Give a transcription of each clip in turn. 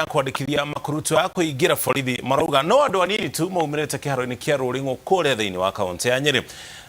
ya kwandikithia makurutu ya kuingira borithi marauga no andu anini tu maumirite kiharo-ini kia Ruringo kuria thiini wa kaunti ya Nyeri.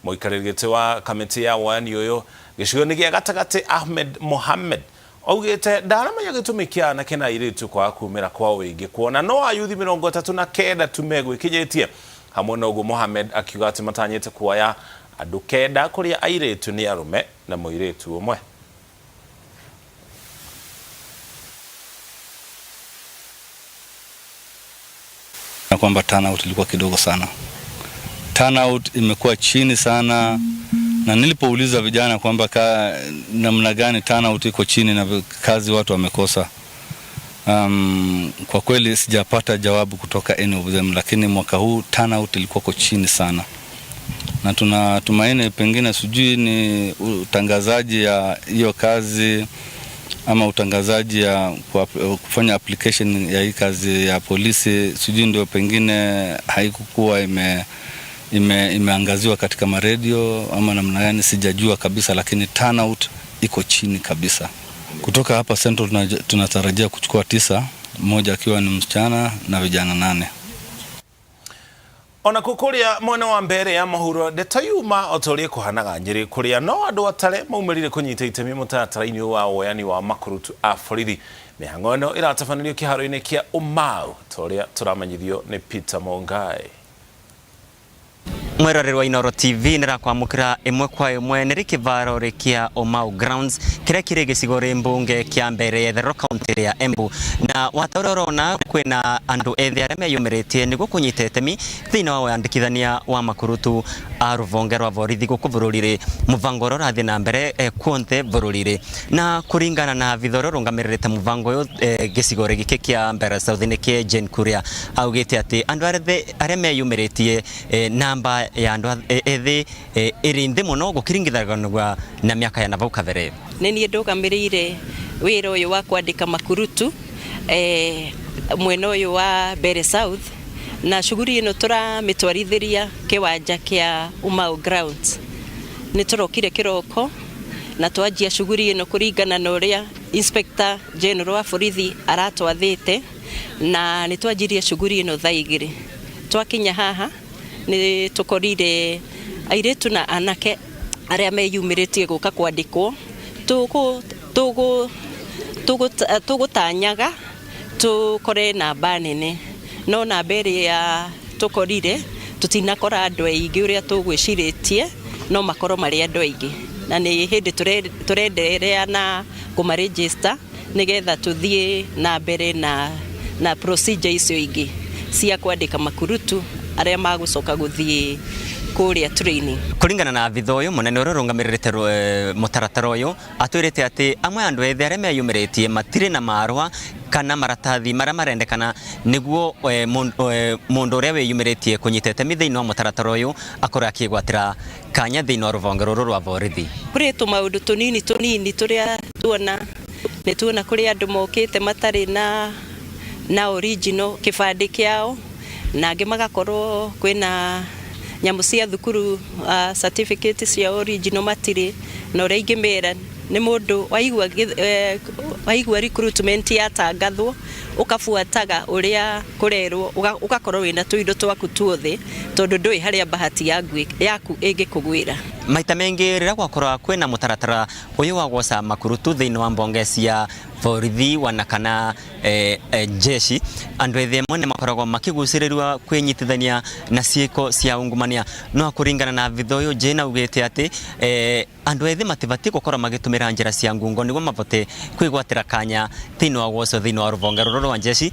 Muikarĩri wa kamiti ya wani uyu gicigo-ini gia gatagati Ahmed Mohammed augite ndaramenya gitumi kia na kena iritu kwa kumira kwa wingi kuona no ayuthi 39 tu megwikinyitie hamwe na uguo Mohammed akiuga ati matanyite kuoya andu kenda kuria airitu ni arume na muiritu umwe. Na kwamba turnout ilikuwa kidogo sana. Turnout imekuwa chini sana, na nilipouliza vijana kwamba namna gani turnout iko chini na kazi watu wamekosa, kwa kweli sijapata jawabu kutoka any of them, lakini mwaka huu turnout ilikuwa kwa chini sana. Na tunatumaini pengine sijui ni utangazaji ya hiyo kazi ama utangazaji ya kufanya application ya hii kazi ya polisi, sijui ndio pengine haikukuwa imeangaziwa katika maredio ama namna gani, sijajua kabisa, lakini turnout iko chini kabisa. Kutoka hapa Central tunatarajia kuchukua 9, mmoja akiwa ni msichana na vijana 8. Ona kukuria mwena wa mbere ya mahuro detayuma otorie kuhanaga Nyeri kuria no andu atare maumirire kunyita itemi mutatara-ini wa woyani wa makurutu a borithi. Mihango ino iratabanĩrio kiharo-ini kia Umau toria turamanyithio ni Peter Mongai. Mweroreri wa Inooro TV nirakwamukira imwe kwa imwe niri kivaro rikia Umau Grounds kiria kiri gicigo ri mbunge kia mbere yethero kaunti ya Embu, na watororona kwina andu ethi aria meyumiritie niguo kunyita itemi thiini wa wandikithania wa makurutu a ruvonge rwa borithi guku bururi-ri muvango ro rathi na mbere kuonthe bururi-ri, na kuringana na vithoro rungamirite muvango uyu gicigo ri giki kia mbere south-ini kia Jane Kuria augite ati andu aria meyumiritie namba ya andu ethi iri nthi muno gukiringithanio na miaka ya navau kabere. Nini ndugamirire wira uyu wa kwandika makurutu mwena uyu wa Mbere South, na shughuli ino turamitwarithiria kiwanja kia Umau Grounds. Ni turokire kiroko na twanjia shughuli ino kuringana na uria Inspector General wa borithi aratwathite, na ni twanjirie shughuli ino thaa 2. Twakinya haha ni tukorire airitu na anake aria meyumiritie guka kwandikwo tugutanyaga tukore namba nene, no namba iria tukorire tutinakora andu aingi uria tugwiciritie, no makoro mari andu aingi, na ni hindi turenderea na kumaregister nigetha tuthie na mbere na procedure icio ingi cia kwandika makurutu aria magucoka guthie kuria training. Kuringana na vitho uyu munene uri rungamirite mutaratara uyu atwirite ati amwe andu ethi aria meyumiritie matire na marua kana maratathi maria marendekana niguo mundu uria weyumiritie kunyita itemi thiini wa mutaratara uyu akorwo akigwatira kanya thiini wa ruvonge ruru rwa borithi. Kuri tumaundu tunini turia tuona ni tuona kuri andu mokite matari na original kibandi kiao, na angi magakorwo kwina nyamu cia thukuru certificate cia original matire, na uria ingimera ni mundu waigua recruitment yatangathwo ukafuataga uria kurerwo ugakorwo wina tuindo twaku tuothe tondu ndui haria bahati yaku ingikugwira. Maita mengi rira gwakorwa kwina mutaratara uyu wa gwoca makurutu thiini wa mbonge cia borithi wana kana jeshi, andu ethi amwe makoragwo makiguciririrwa kwinyitithania na ciiko cia ungumania, no kuringana na vitho uyu Jane augite ati andu ethi matibati gukorwo magitumira njira cia ngungo niguo mavote kwigwatira kanya thiini wa gwoco thiini wa ruvonge ruru rwa jeshi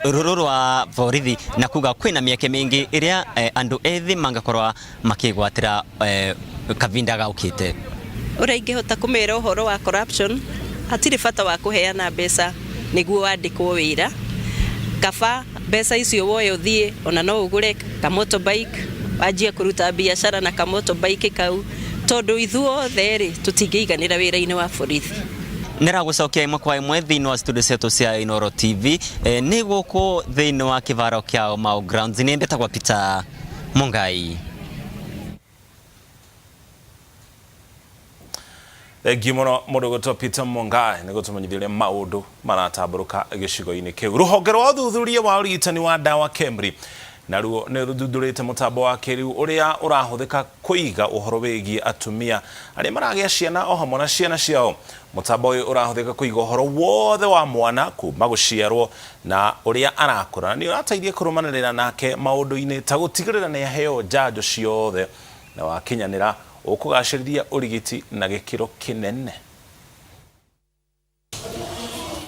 ruru rwa borithi, na kuga kwina mieke mingi iria andu ethi mangakorwa makigwatira kavinda gaukite. Uria ingihota kumera uhoro wa corruption, hatiri bata wa kuheana mbeca niguo wandikwo wira. Kaba mbeca icio woyo thie ona no ugure ka motorbike, wajia kuruta biashara na ka motorbike kau, tondu ithuothe ri tutingiiganira wira-ini wa borithi. Niragucokia imwe kwa imwe thiini wa studio cetu cia Inooro TV ni guku thiini wa kivaro kia Umau Grounds. Ni mbetagwa Peter Mongai. Gimono modogoto Peter Mongai nĩ gũtũmenyithia maũndũ maratamburuka gĩcigo-inĩ kĩu. Rũhonge rwa ũthuthuria wa ũrigitani wa ndawa KEMRI naruo nĩ rũthundũrĩte mũtambo wa kĩrĩu ũrĩa ũrahũthĩka kũiga ũhoro wĩgiĩ atumia arĩa maragĩa ciana o hamwe na ciana ciao. Mũtambo ũyũ ũrahũthĩka kũiga ũhoro wothe wa mwana kuma gũciarwo na ũrĩa arakũra. Nĩ ũrateithia kũrũmanĩrĩra nake maũndũ-inĩ ta gũtigĩrĩra nĩ aheo njanjo ciothe na wakinyanĩra ũkũgacĩrithia ũrigiti na gĩkĩro kĩnene.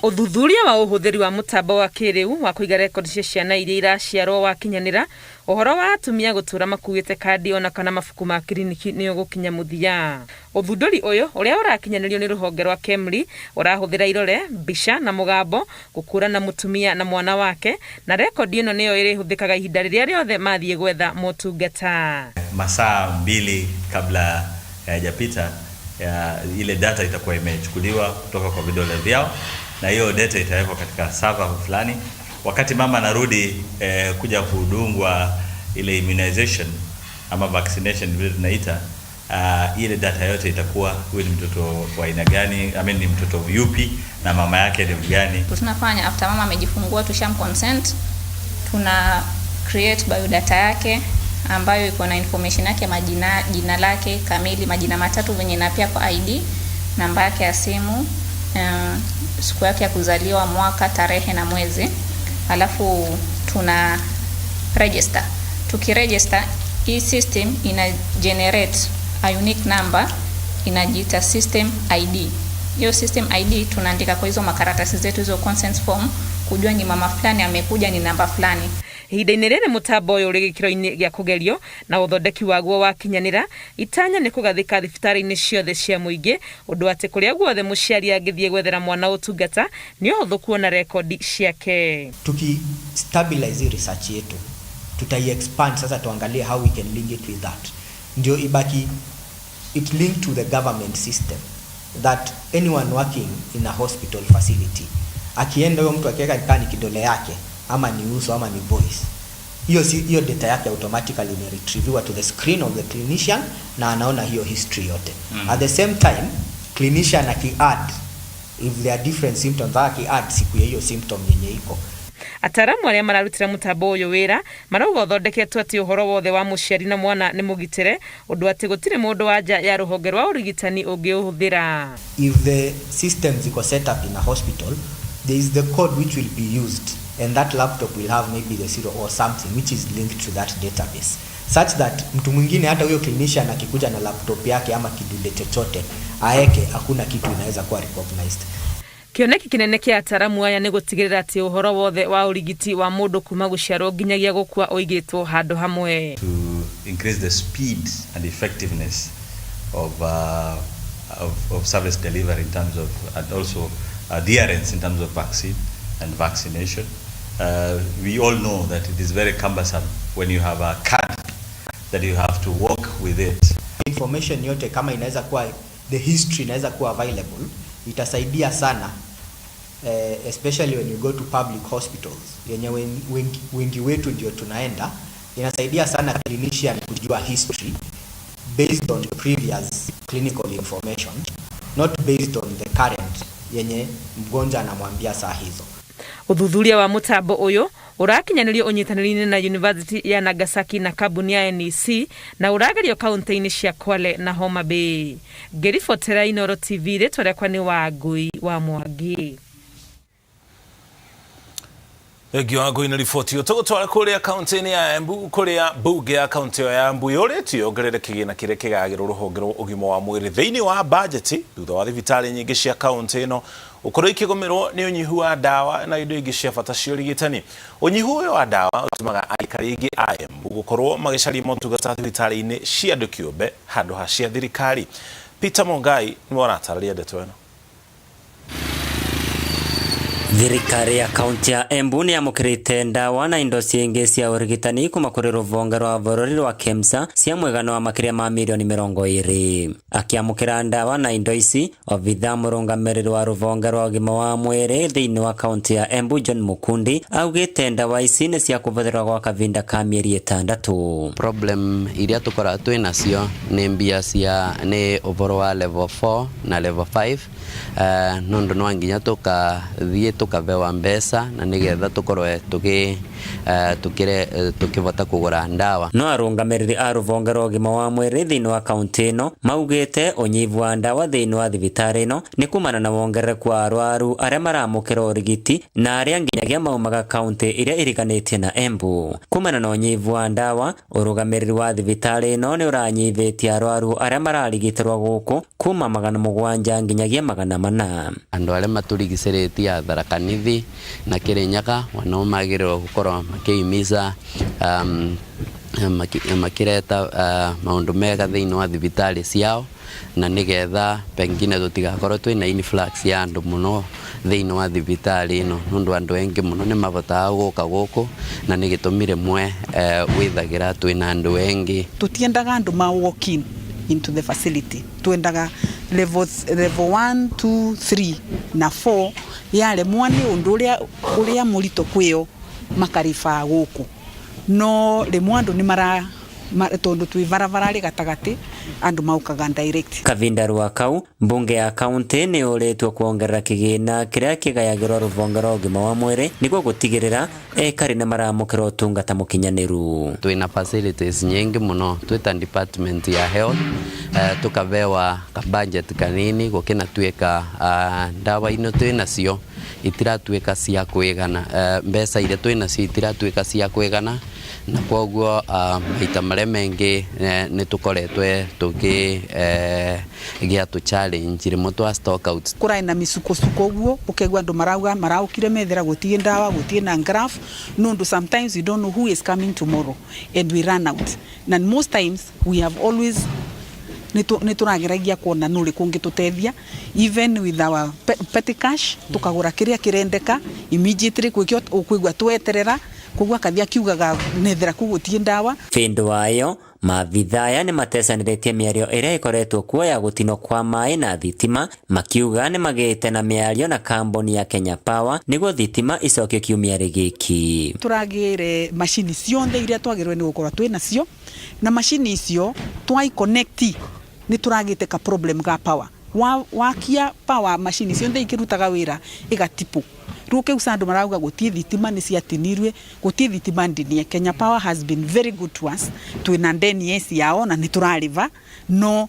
Ũthuthuria wa ũhũthĩri wa mũtambo wa kĩrĩu wa kũiga rekondi cia ciana iria iraciarwo wakinyanĩra, ũhoro wa atumia gũtũra makuĩte kandi ona kana mabuku ma kliniki nĩ ũgũkinya mũthia. Ũthundũri ũyũ ũrĩa ũrakinyanĩrio nĩ rũhonge rwa KEMRI ũrahũthĩra irore, mbica na mũgambo gũkũrana mũtumia na mwana wake, na rekondi ĩno nĩyo ĩrĩhũthĩkaga ihinda rĩrĩa rĩothe mathiĩ gwetha motungata. Masaa 2 kabla hayajapita ile data itakuwa imechukuliwa kutoka kwa vidole vyao na hiyo data itawekwa katika server fulani. Wakati mama anarudi kuja kudungwa ile immunization ama vaccination vile tunaita, ile data yote itakuwa huyu ni mtoto wa aina gani, ni mtoto yupi na mama yake ni gani. Tunafanya after mama amejifungua consent, tuna create biodata yake ambayo iko na information yake, jina lake kamili, majina matatu venye na pia kwa ID, namba yake ya simu, siku yake ya kuzaliwa, mwaka, tarehe na mwezi. Alafu tuna register. Tukiregister, hii system ina generate a unique number, inajiita system ID. Hiyo system ID tunaandika kwa hizo makaratasi zetu, hizo consent form, kujua ni mama fulani amekuja, ni namba fulani. Ihinda-inĩ rĩrĩ mũtambo ũyũ ũrĩ gĩkĩro-inĩ gĩa kũgerio na ũthondeki waguo wakinyanĩra, itanya nĩ kũgathĩka thibitarĩ-inĩ ciothe cia mũingĩ, ũndũ atĩ kũrĩa guothe mũciari angĩthiĩ gwethera mwana ũtungata nĩ ũhũthũ kuona rekondi ciake. Tukistabilize research yetu, tutai-expand sasa, tuangalie how we can link it with that. Ndio ibaki it linked to the government system, that anyone working in a hospital facility, akienda huyo mtu akiweka kani kidole yake ama ni uso ama ni voice, hiyo data yake automatically ni retrieviwa to the screen of the clinician na anaona hiyo history yote. At the same time, clinician aki-add, if there are different symptoms, aki-add siku ya hiyo symptom yenye iko. Ataramu arĩa mararutĩra mũtambo ũyũ wĩra marauga ũthondeketwo atĩ ũhoro wothe wa mũciari na mwana nĩ mũgitĩre, ũndũ atĩ gũtirĩ mũndũ wa nja ya rũhonge rwa ũrigitani ũngĩũhũthĩra. If the systems iko set up in a hospital, there is the code which will be used, and that laptop will have maybe the zero or something which is linked to that database, such that mtu mwingine hata huyo clinician akikuja na laptop yake ama kidude chochote aeke, hakuna kitu inaweza kuwa recognized. Kĩoneki kĩnene kĩa ataramu aya nĩ gũtigĩrĩra atĩ ũhoro wothe wa ũrigiti wa mũndũ kuma gũciarwo nginyagia gũkua ũigĩtwo handũ hamwe. To increase the speed and effectiveness of service delivery in terms of, and also adherence in terms of vaccine and vaccination. We all know that it is very cumbersome when you have a card that you have to walk with it. Information yote kama inaweza kuwa, the history inaweza kuwa available, itasaidia sana, especially when you go to public hospitals yenye wengi wetu ndio tunaenda. Inasaidia sana clinician kujua history based on previous clinical information, not based on the current yenye mgonjwa anamwambia saa hizo. Ũthuthuria wa mũtambo ũyũ ũrakinyanĩrio ũnyitanĩri-inĩ na University ya Nagasaki na kambuni ya NEC na ũragerio kaunti-inĩ cia Kwale na Homa Bay. Ngĩribotera Inooro TV, rĩtwa rĩakwa nĩ Wangui wa Mwangi. Ngĩ na riboti tũgũtwara kũrĩa kaunti-inĩ ya Embu, kũrĩa mbunge ya kaunti ya Embu yũrĩtio yongerere kĩgĩna kĩrĩa kĩgagĩrwo rũhonge rwa ũgima wa mwĩrĩ thĩinĩ wa bajeti thutha wa thibitarĩ nyingĩ cia kaunti ĩno ũkorwo ikĩgũmĩrwo nĩ ũnyihu wa ndawa na indo ingĩ cia bata cia ũrigitani. Ũnyihu ũyũ wa ndawa ũtũmaga aikari aingĩ a Embu gũkorwo magĩcaria motungata thibitarĩ-inĩ cia andũ kĩũmbe handũ ha cia thirikari. Peter Mongai nĩ waratarĩria ndeto ĩno. Thirikari ya kaunti ya Embu nĩyamũkĩrĩte ndawa na indo ciĩngĩ cia ũrigitani kuma kũrĩ rũvonge rwa bũrũri rwa KEMSA cia mũigana wa makĩria ma mirioni 20. Akĩamũkĩra ndawa na indo ici, obitha mũrũngamĩrĩri wa rũvonge rwa ũgima wa mwĩrĩ thĩinĩ wa kaunti ya Embu John Mukundi augĩte ndawa ici nĩ cia kũhũthĩrwo gwa kavinda ka mĩeri 6. Problem iria tukora twĩnacio nĩ mbia cia nĩ ũhoro wa level 4 na level 5 nundu no nginya tukathiĩ tukabewa mbeca na nigetha tukorwe tukivota kugura ndawa. No arũngamĩrĩri a rũvonge rwa ũgima wa mwĩrĩ thĩinĩ wa kaunti ĩno maugĩte ũnyivu wa ndawa thĩinĩ wa thibitarĩ ĩno nĩ kumana na wongerereku wa arwaru arĩa maramũkĩra ũrigiti na arĩa nginyagia maumaga kaunti iria iriganĩtie na Embu. Kumana na ũnyivu wa ndawa, ũrũgamĩrĩri wa thibitarĩ ĩno nĩ ũranyithĩtie arwaru arĩa mararigitĩrwo gũkũ kuma 700 nginyagia 400. Andũ arĩa maturigicĩrĩtie Tharaka Nithi na Kirinyaga no magĩrĩirwo gũkorwo makĩimiza makireta maũndũ mega thĩinĩ wa thibitarĩ ciao na nigetha pengine tutigakorwo twĩna influx ya andũ mũno thĩinĩ wa thibitarĩ ĩno nundu andũ aingĩ mũno nĩ mabotaga gũka gũkũ na nĩ gĩtũmire mwe wĩthagĩra twĩna andũ aingĩ. Tutiendaga andũ ma walk in into the facility, twendaga level 1 2 3 na 4 yale mwani undu uria murito kwio makarifa gũkũ no le mwandu ni mara tondu twi varavarari gatagati andu maukaga direct. Kavinda rwa kau mbunge ya kaunti nĩ ũrĩtwo kuongerera kĩgĩna kĩrĩa kĩgayagĩrwo rũvonge rwa ũgima wa mwĩrĩ nĩguo gũtigĩrĩra ekari nĩ maramũkĩra ũtungata mũkinyanĩru. Twina facilities nyingi muno twita department ya health tukavewa ka budget kanini gukina tweka ndawa ino twinacio itiratuĩka cia kwĩgana mbeca iria twinacio itiratuĩka cia kwĩgana na kwoguo maita marĩa mengĩ nĩ tukoretwe tukĩgĩa tu challenge rimwe twa stock out. Kũrĩ na misukosuko guo ũkegwa andũ marauga maraukire methera gũtie ndawa gũtie na graph nundu sometimes we don't know who is coming tomorrow and we run out and most times we have always niturageragia kuona nuri kungitutethia even with our petty cash tukagura kiria kirendeka immediately kwikyo ukwigwa tweterera kugwa kathia kiugaga nethera kugutie ndawa. Findu wayo mavithaya nĩ matesanĩrĩtie mĩario ĩrĩa ĩkoretwo kuo ya gũtinwo kwa maĩ na thitima makiuga nĩ magĩte na mĩario na kamboni ya Kenya Power nĩguo thitima icokio kiumia gĩkĩ. Turagĩre machini ciothe iria twagĩrĩirwo nĩ gũkorwo twĩnacio na machini icio twai connect ni turagĩte ka problem ga power wakia power machine ciothe ikirutaga wĩra igatipu ruke usando marauga gutie thitima ni ciatinirwe gutie thitima ndinie. Kenya Power has been very good to us twina ndeni yes yao na niturariva no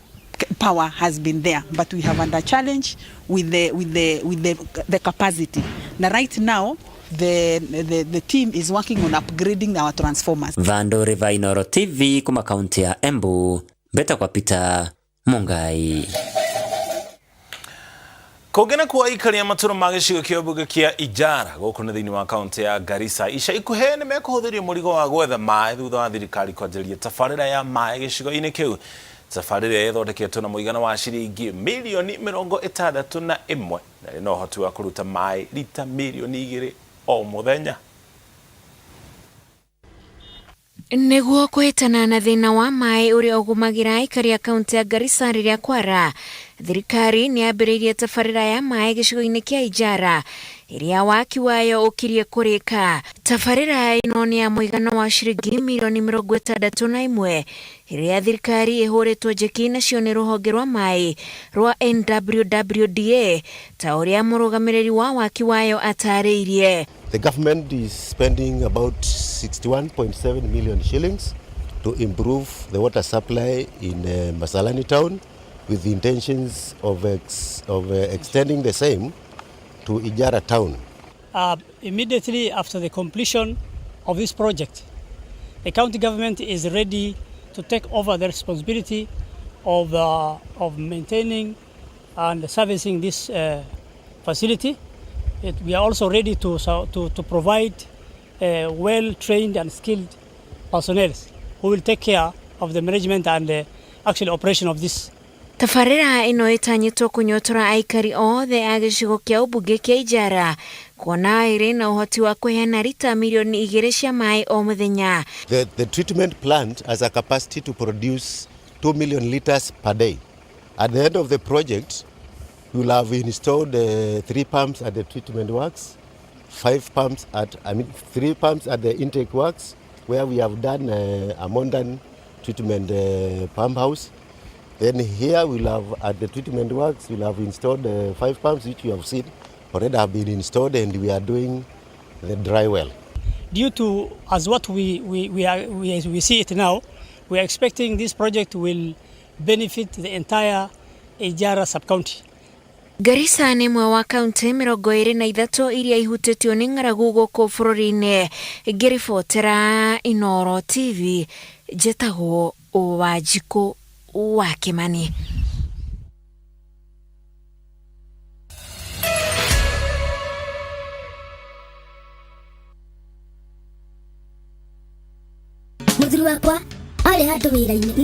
power has been there but we have under challenge with the capacity na right now the team is working on upgrading our transformers. Vando Riva Inooro TV kuma kaunti ya Embu beta kwa Peter Mungai. Kũngĩna kwa ikari ya matũra ma gĩcigo kĩa mbunge kĩa Ijara gũkũ nĩ thĩinĩ wa kaunti ya Garissa ica ikuhĩ nĩ mekũhũthĩria mũrigo wa gwetha maĩ thutha wa thirikari kwanjĩrĩria tabarĩra ya maĩ gĩcigo-inĩ kĩu. Tabarĩra ĩthondeketwo na mũigana wa ciringi milioni 61 na ĩna ũhoti wa kũruta maĩ lita milioni 2 o mũthenya. Nĩguo kũhĩtana na thĩna wa maĩ ũrĩa ũgũmagĩra aikari a kaunti ya Garissa rĩrĩa kwara, thirikari nĩ yambĩrĩirie tabarĩra ya maĩ gĩcigo-inĩ kĩa Ijara ĩrĩa waki wayo ũkirie kũrĩka. Tabarĩra ĩno nĩ ya mũigana wa ciringi milioni 61 ĩrĩa thirikari ĩhũrĩtwo njeki nacio nĩ rũhonge rwa maĩ rwa NWWDA ta ũrĩa mũrũgamĩrĩri wa waki wayo atarĩirie. The government is spending about 61.7 million shillings to improve the water supply in Masalani town with the intentions of extending the same to Ijara town. Immediately after the completion of this project, the county government is ready to take over the responsibility of maintaining and servicing this facility. We are also ready to provide well-trained and skilled personnel who will take care of the management and the actual operation of this Tabarĩra ĩno ĩtanyĩtwo kũnyotora aikari othe a gĩcigo kĩa ũmbunge kĩa Ijara kuona ĩrĩ na ũhoti wa kũheana lita milioni 2 cia maĩ o mũthenya. The treatment plant has a capacity to produce 2 million liters per day. At the end of the project, we will have installed 3 pumps at the treatment works, 3 pumps at the intake works, where we have done a modern treatment pump house. Then here we'll have at the treatment works, we'll have installed 5 pumps, which you have seen already have been installed, and we are doing the dry well. Due to, as what we see it now, we are expecting this project will benefit the entire Ijara sub-county. Garissa nĩ mwe wa kaunti 23 iria ihutĩtio nĩ ng'aragu gũkũ bũrũri-inĩ. Ngĩribotera Inooro TV, njĩtagwo Wanjikũ wa Kimani. Mũthuri wakwa arĩ handũ wĩra-inĩ.